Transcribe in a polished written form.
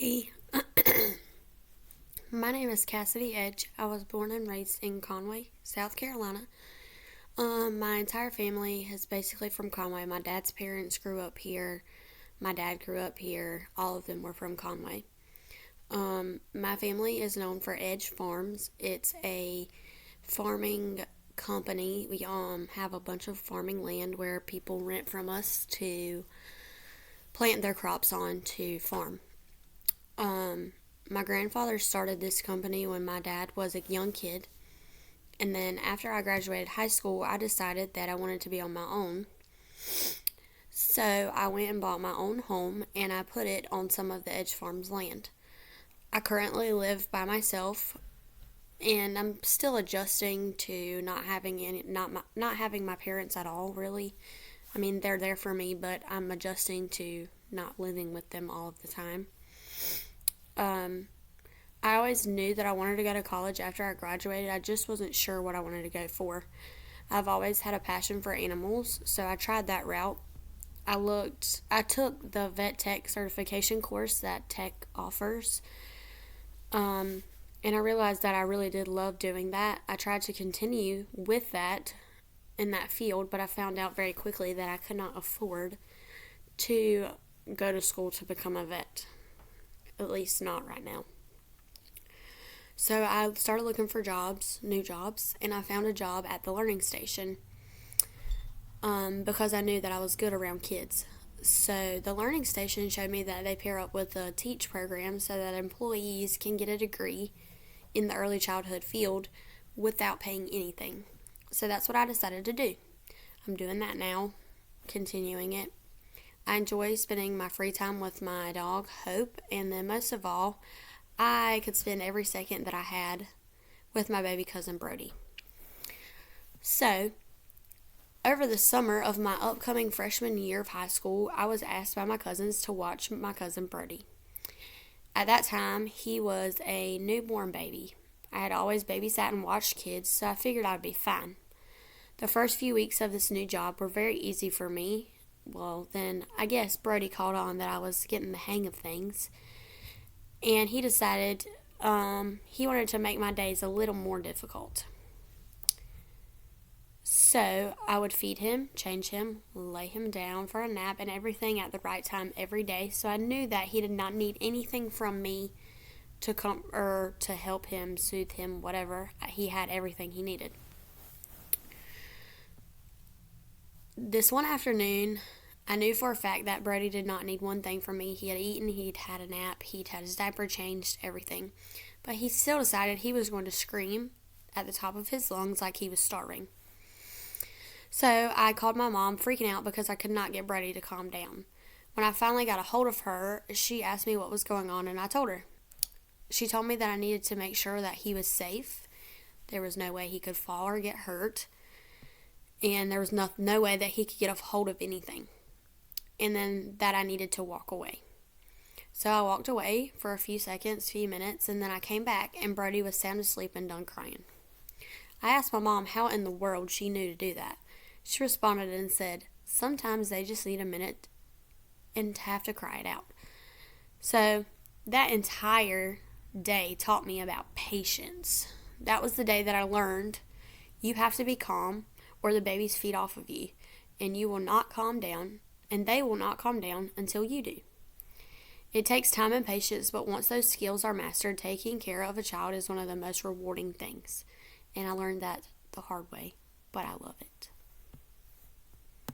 Hey, my name is Cassidy Edge. I was born and raised in Conway, South Carolina. My entire family is basically from Conway. My dad's parents grew up here. My dad grew up here. All of them were from Conway. My family is known for Edge Farms. It's a farming company. We have a bunch of farming land where people rent from us to plant their crops on to farm. My grandfather started this company when my dad was a young kid. And then after I graduated high school, I decided that I wanted to be on my own. So I went and bought my own home and I put it on some of the Edge Farms land. I currently live by myself and I'm still adjusting to not having my parents at all, really. I mean, they're there for me, but I'm adjusting to not living with them all of the time. I always knew that I wanted to go to college after I graduated. I just wasn't sure what I wanted to go for. I've always had a passion for animals, so I tried that route. I took the vet tech certification course that tech offers, and I realized that I really did love doing that. I tried to continue with that in that field, but I found out very quickly that I could not afford to go to school to become a vet, at least not right now. So I started looking for new jobs, and I found a job at the learning station because I knew that I was good around kids. So the learning station showed me that they pair up with a TEACH program so that employees can get a degree in the early childhood field without paying anything. So that's what I decided to do. I'm doing that now, continuing it. I enjoy spending my free time with my dog, Hope, and then most of all, I could spend every second that I had with my baby cousin Brody. So, over the summer of my upcoming freshman year of high school, I was asked by my cousins to watch my cousin Brody. At that time, he was a newborn baby. I had always babysat and watched kids, so I figured I'd be fine. The first few weeks of this new job were very easy for me. Well, then I guess Brody caught on that I was getting the hang of things. And he decided he wanted to make my days a little more difficult. So I would feed him, change him, lay him down for a nap, and everything at the right time every day. So I knew that he did not need anything from me to to help him, soothe him, whatever. He had everything he needed. This one afternoon, I knew for a fact that Brody did not need one thing from me. He had eaten, he'd had a nap, he'd had his diaper changed, everything. But he still decided he was going to scream at the top of his lungs like he was starving. So I called my mom, freaking out because I could not get Brody to calm down. When I finally got a hold of her, she asked me what was going on, and I told her. She told me that I needed to make sure that he was safe. There was no way he could fall or get hurt. And there was no way that he could get a hold of anything. And then that I needed to walk away. So I walked away for a few seconds, few minutes, and then I came back and Brody was sound asleep and done crying. I asked my mom how in the world she knew to do that. She responded and said, sometimes they just need a minute and have to cry it out. So that entire day taught me about patience. That was the day that I learned you have to be calm or the babies feed off of you, and you will not calm down, and they will not calm down until you do. It takes time and patience, but once those skills are mastered, taking care of a child is one of the most rewarding things. And I learned that the hard way, but I love it.